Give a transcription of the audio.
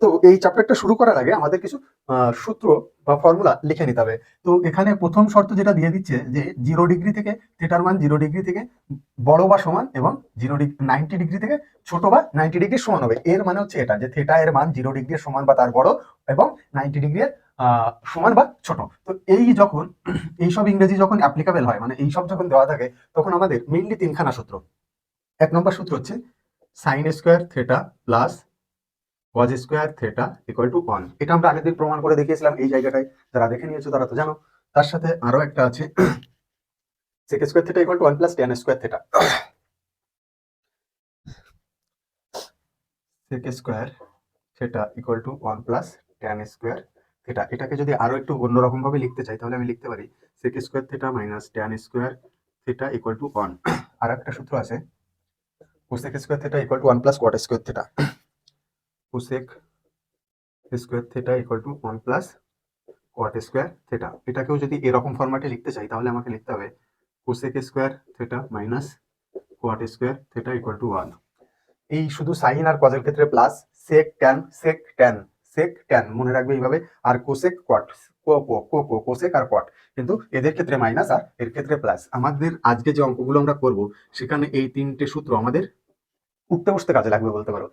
তো এই চ্যাপ্টারটা শুরু করার আগে আমাদের কিছু সূত্র বা ফর্মুলা লিখে নিতে হবে। তো এখানে প্রথম শর্ত যেটা দিয়ে দিচ্ছে যে 0 ডিগ্রি থেকে থিটার মান 0 ডিগ্রি থেকে বড় বা সমান এবং 90 ডিগ্রি থেকে ছোট বা 90 ডিগ্রি সমান হবে। এর মানে হচ্ছে এটা যে থিটা এর মান 0 ডিগ্রি সমান বা তার বড় এবং 90 ডিগ্রি সমান বা ছোট। তো এই যখন এইসব ইংরেজি যখন অ্যাপ্লিকেবল হয়, মানে এইসব যখন দেওয়া থাকে, তখন আমাদের মেইনলি তিনখানা সূত্র। 1 নম্বর সূত্র হচ্ছে sine square theta plus cos square theta equal to 1। এটা আমরা আগের দিন প্রমাণ করে দেখিয়েছিলাম এই জায়গাটায়, যারা দেখে নিয়েছো তারা তো জানো। তার সাথে আরো একটা আছে sec square theta equal to 1 plus tan square theta. Sec square theta equal to 1 plus tan square theta. এটাকে যদি আরো একটু অন্যরকম ভাবে লিখতে চাই তাহলে আমি লিখতে পারি sec square theta minus tan square theta equal to 1। আর একটা সূত্র আছে cosec square theta equal to 1 plus cot square theta. Cosec square theta equal to 1 plus cot square theta. এটাকেও যদি এরকম ফরম্যাটে লিখতে চাই তাহলে আমাকে লিখতে হবে cosec square theta minus cot square theta equal to 1। এই শুধু সাইন আর কজের ক্ষেত্রে plus, sec tan sec tan sec tan মনে রাখবে এইভাবে, আর কোসেক কট কোসেক আর কট, কিন্তু এদের ক্ষেত্রে মাইনাস আর এর ক্ষেত্রে প্লাস। আমাদের আজকে যে অঙ্কগুলো আমরা করব সেখানে এই তিনটে সূত্র আমাদের উঠতে বসতে কাজে লাগবে বলতে পারো।